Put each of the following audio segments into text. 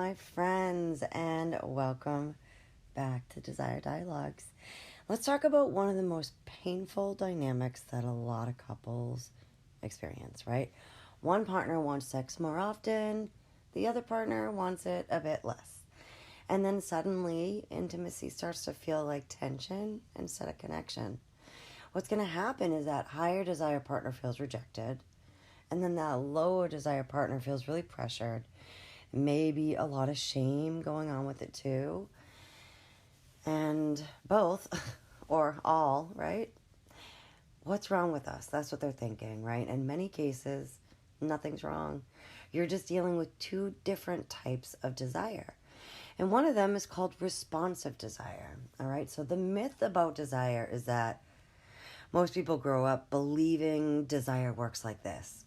my friends, and welcome back to Desire Dialogues. Let's talk about one of the most painful dynamics that a lot of couples experience, right? One partner wants sex more often, the other partner wants it a bit less. And then suddenly, intimacy starts to feel like tension instead of connection. What's going to happen is that higher desire partner feels rejected, and then that lower desire partner feels really pressured. Maybe a lot of shame going on with it too. And both, or all, right? What's wrong with us? That's what they're thinking, right? In many cases, nothing's wrong. You're just dealing with two different types of desire. And one of them is called responsive desire, all right? So the myth about desire is that most people grow up believing desire works like this.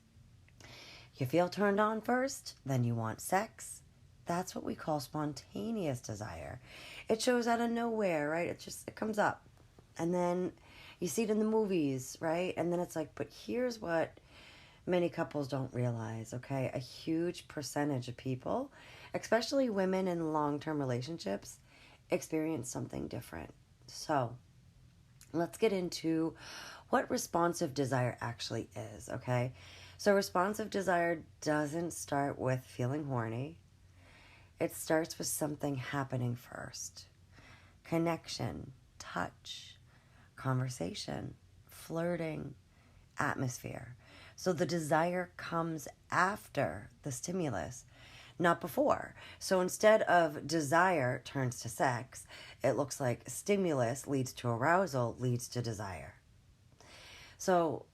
You feel turned on first, then you want sex. That's what we call spontaneous desire. It shows out of nowhere, right? It comes up. And then you see it in the movies, right? And then it's like, but here's what many couples don't realize, okay? A huge percentage of people, especially women in long-term relationships, experience something different. So let's get into what responsive desire actually is, okay? So responsive desire doesn't start with feeling horny. It starts with something happening first. Connection, touch, conversation, flirting, atmosphere. So the desire comes after the stimulus, not before. So instead of desire turns to sex, it looks like stimulus leads to arousal, leads to desire. So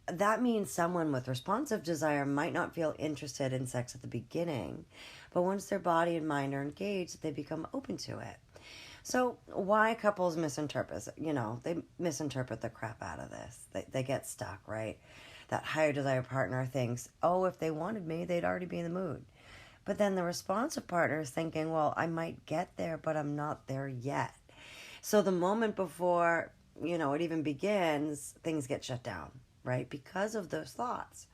that means someone with responsive desire might not feel interested in sex at the beginning, but once their body and mind are engaged, they become open to it. So why couples misinterpret, they misinterpret the crap out of this. They get stuck, right? That higher desire partner thinks, oh, if they wanted me, they'd already be in the mood. But then the responsive partner is thinking, well, I might get there, but I'm not there yet. So the moment before, it even begins, things get shut down, right? Because of those thoughts.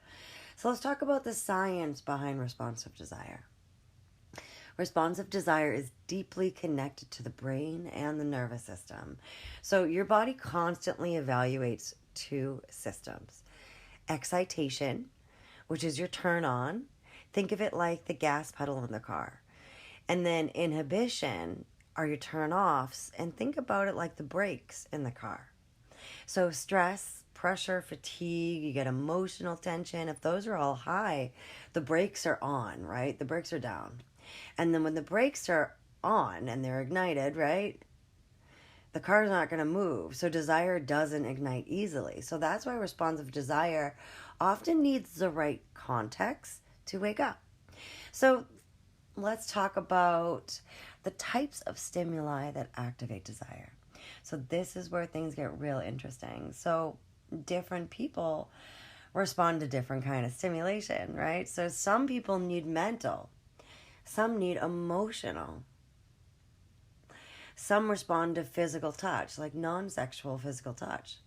So let's talk about the science behind responsive desire. Responsive desire is deeply connected to the brain and the nervous system. So your body constantly evaluates two systems. Excitation, which is your turn on. Think of it like the gas pedal in the car. And then inhibition are your turn offs. And think about it like the brakes in the car. So stress, pressure, fatigue, you get emotional tension. If those are all high, the brakes are on, right? The brakes are down. And then when the brakes are on and they're ignited, right? The car's not going to move. So desire doesn't ignite easily. So that's why responsive desire often needs the right context to wake up. So let's talk about the types of stimuli that activate desire. So this is where things get real interesting. So different people respond to different kind of stimulation, right? So some people need mental, some need emotional, some respond to physical touch, like non-sexual physical touch,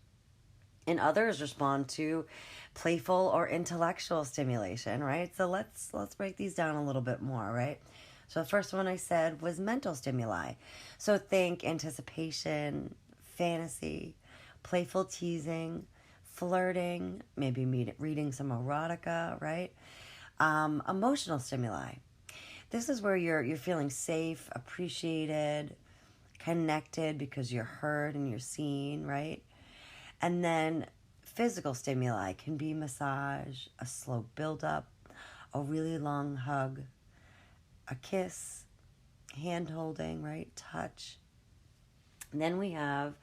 and others respond to playful or intellectual stimulation, right? So let's break these down a little bit more, right? So the first one I said was mental stimuli. So think anticipation, fantasy, playful teasing, flirting, maybe reading some erotica, right? Emotional stimuli. This is where you're feeling safe, appreciated, connected because you're heard and you're seen, right? And then physical stimuli can be massage, a slow buildup, a really long hug, a kiss, hand holding, right? Touch. And then we have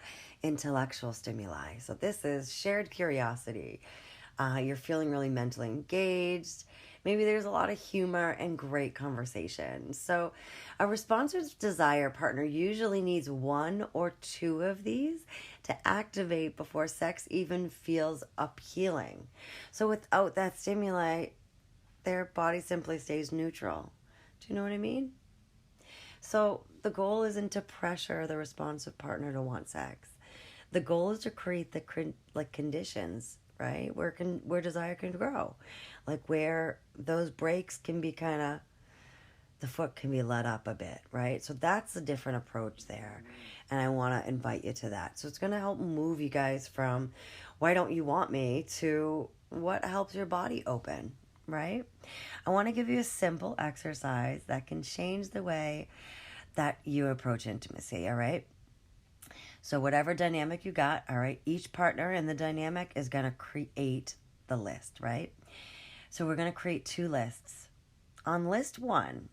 intellectual stimuli. So this is shared curiosity. You're feeling really mentally engaged. Maybe there's a lot of humor and great conversation. So a responsive desire partner usually needs one or two of these to activate before sex even feels appealing. So without that stimuli, their body simply stays neutral. Do you know what I mean? So the goal isn't to pressure the responsive partner to want sex. The goal is to create the conditions, right, where desire can grow, like where those breaks can be kind of the foot can be let up a bit, right? So that's a different approach there. And I want to invite you to that. So it's going to help move you guys from why don't you want me to what helps your body open, right? I want to give you a simple exercise that can change the way that you approach intimacy, all right? So whatever dynamic you got, all right, each partner in the dynamic is going to create the list, right? So we're going to create 2 lists. On list 1,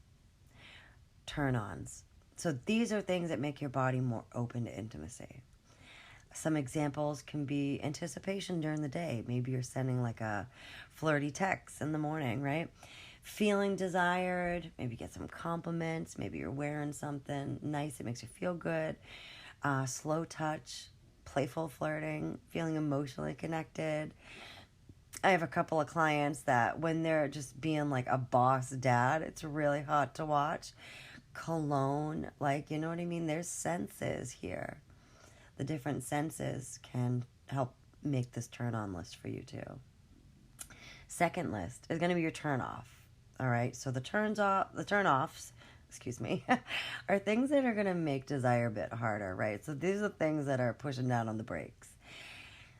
turn-ons. So these are things that make your body more open to intimacy. Some examples can be anticipation during the day. Maybe you're sending like a flirty text in the morning, right? Feeling desired, maybe get some compliments, maybe you're wearing something nice that makes you feel good. Slow touch, playful flirting, feeling emotionally connected. I have a couple of clients that when they're just being like a boss dad, it's really hot to watch. Cologne, like, you know what I mean? There's senses here. The different senses can help make this turn on list for you too. Second list is going to be your turn off. All right. So the turn offs, are things that are going to make desire a bit harder, right? So these are things that are pushing down on the brakes.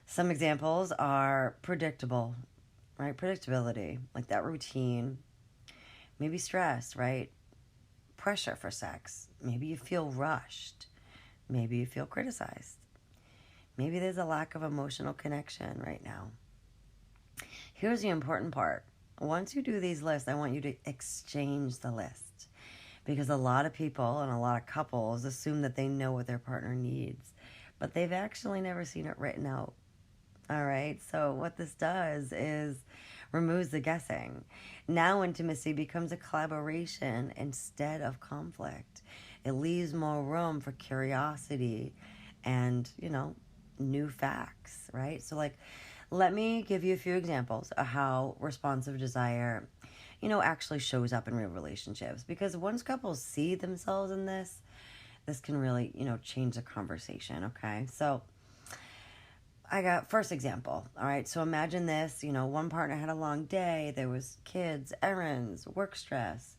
Some examples are predictable, right? Predictability, like that routine. Maybe stress, right? Pressure for sex. Maybe you feel rushed. Maybe you feel criticized. Maybe there's a lack of emotional connection right now. Here's the important part. Once you do these lists, I want you to exchange the list. Because a lot of people and a lot of couples assume that they know what their partner needs, but they've actually never seen it written out. All right, so what this does is removes the guessing. Now intimacy becomes a collaboration instead of conflict. It leaves more room for curiosity and, new facts, right? So like, let me give you a few examples of how responsive desire, actually shows up in real relationships. Because once couples see themselves in this can really, change the conversation, okay? So I got first example, all right? So imagine this, one partner had a long day. There was kids, errands, work stress.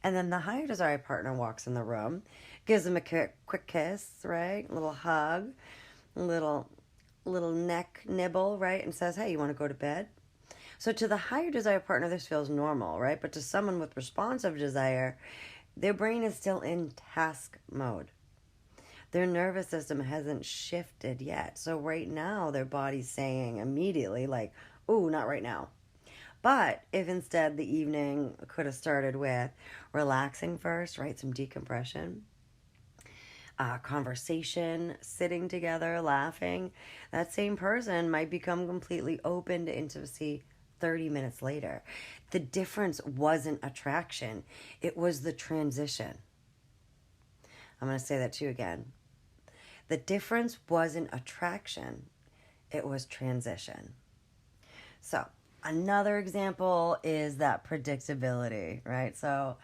And then the higher desire partner walks in the room, gives them a quick kiss, right? A little hug, a little neck nibble, right? And says, hey, you want to go to bed? So to the higher desire partner, this feels normal, right? But to someone with responsive desire, their brain is still in task mode. Their nervous system hasn't shifted yet. So right now, their body's saying immediately, like, ooh, not right now. But if instead the evening could have started with relaxing first, right? Some decompression, conversation, sitting together, laughing, that same person might become completely open to intimacy 30 minutes later. The difference wasn't attraction. It was the transition. I'm going to say that to you again. The difference wasn't attraction. It was transition. So another example is that predictability, right? So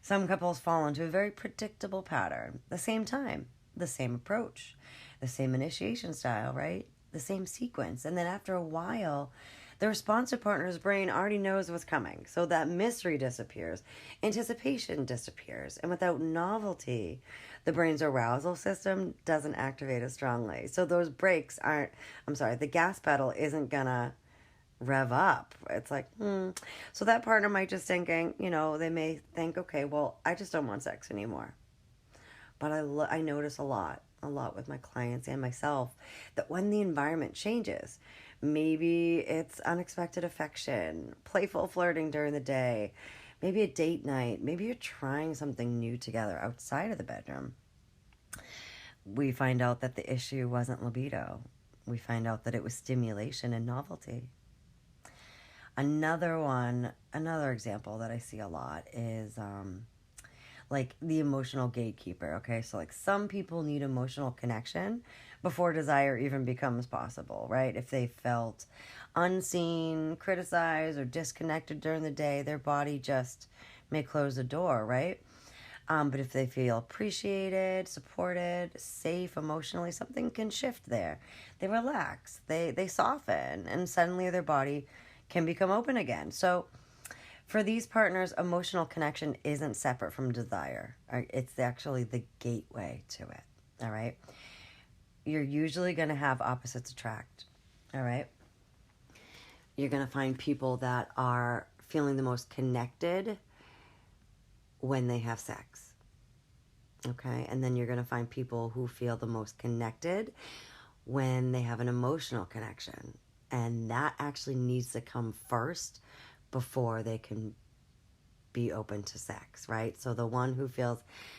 some couples fall into a very predictable pattern. The same time, the same approach, the same initiation style, right? The same sequence. And then after a while, the responsive partner's brain already knows what's coming. So that mystery disappears. Anticipation disappears. And without novelty, the brain's arousal system doesn't activate as strongly. So those brakes the gas pedal isn't gonna rev up. It's like, So that partner might just thinking, they may think, okay, well, I just don't want sex anymore. But I notice a lot with my clients and myself, that when the environment changes, maybe it's unexpected affection, playful flirting during the day, maybe a date night, maybe you're trying something new together outside of the bedroom. We find out that the issue wasn't libido. We find out that it was stimulation and novelty. Another example that I see a lot is like the emotional gatekeeper, okay? So like some people need emotional connection before desire even becomes possible, right? If they felt unseen, criticized, or disconnected during the day, their body just may close the door, right? But if they feel appreciated, supported, safe emotionally, something can shift there. They relax, they soften, and suddenly their body can become open again. So For these partners, emotional connection isn't separate from desire. It's actually the gateway to it. All right. You're usually going to have opposites attract. All right. You're going to find people that are feeling the most connected when they have sex. Okay. And then you're going to find people who feel the most connected when they have an emotional connection. And that actually needs to come first before they can be open to sex, right? So the one who feels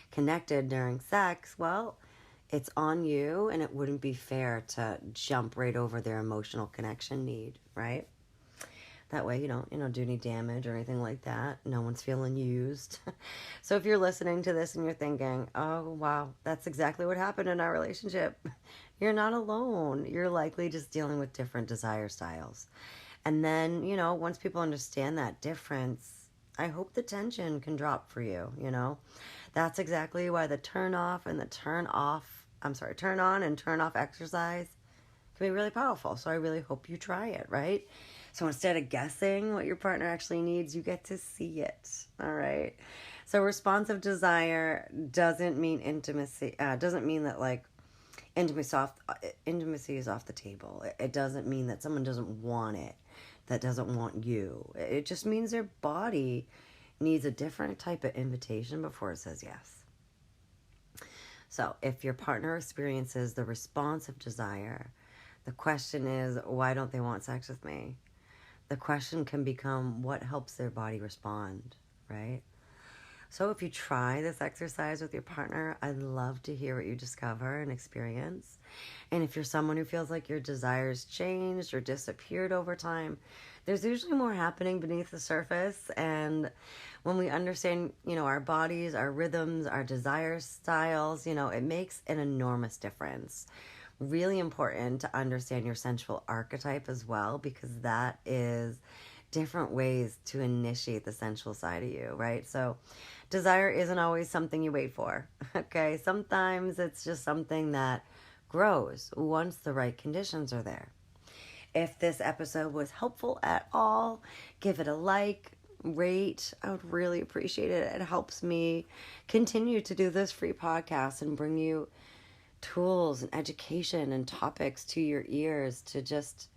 connected during sex, well, it's on you, and it wouldn't be fair to jump right over their emotional connection need, right? That way you don't, do any damage or anything like that. No one's feeling used. So if you're listening to this and you're thinking, oh, wow, that's exactly what happened in our relationship, you're not alone. You're likely just dealing with different desire styles. And then, once people understand that difference, I hope the tension can drop for you, That's exactly why the turn on and turn off exercise can be really powerful. So I really hope you try it, right? So instead of guessing what your partner actually needs, you get to see it, all right? So responsive desire doesn't mean intimacy, doesn't mean that like intimacy is off the table. It doesn't mean that someone doesn't want it, that doesn't want you. It just means their body needs a different type of invitation before it says yes. So if your partner experiences the responsive desire, the question is, why don't they want sex with me? The question can become, what helps their body respond, right? So if you try this exercise with your partner, I'd love to hear what you discover and experience. And if you're someone who feels like your desires changed or disappeared over time, there's usually more happening beneath the surface. And when we understand, our bodies, our rhythms, our desire styles, it makes an enormous difference. Really important to understand your sensual archetype as well, because that is different ways to initiate the sensual side of you, right? So desire isn't always something you wait for, okay? Sometimes it's just something that grows once the right conditions are there. If this episode was helpful at all, give it a like, rate. I would really appreciate it. It helps me continue to do this free podcast and bring you tools and education and topics to your ears to just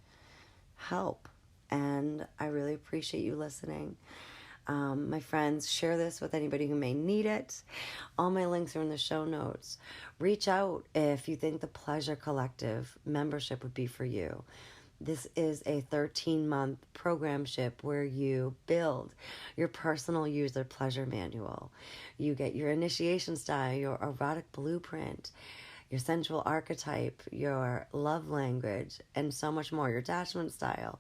help. And I really appreciate you listening. My friends, share this with anybody who may need it. All my links are in the show notes. Reach out if you think the Pleasure Collective membership would be for you. This is a 13-month programship where you build your personal user pleasure manual. You get your initiation style, your erotic blueprint, your sensual archetype, your love language, and so much more, your attachment style.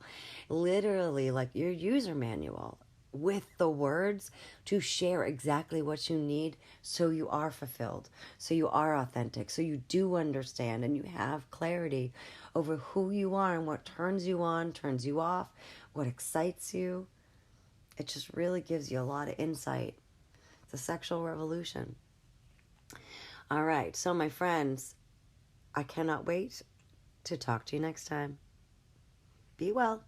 Literally like your user manual with the words to share exactly what you need so you are fulfilled, so you are authentic, so you do understand and you have clarity over who you are and what turns you on, turns you off, what excites you. It just really gives you a lot of insight. It's a sexual revolution. All right, so my friends, I cannot wait to talk to you next time. Be well.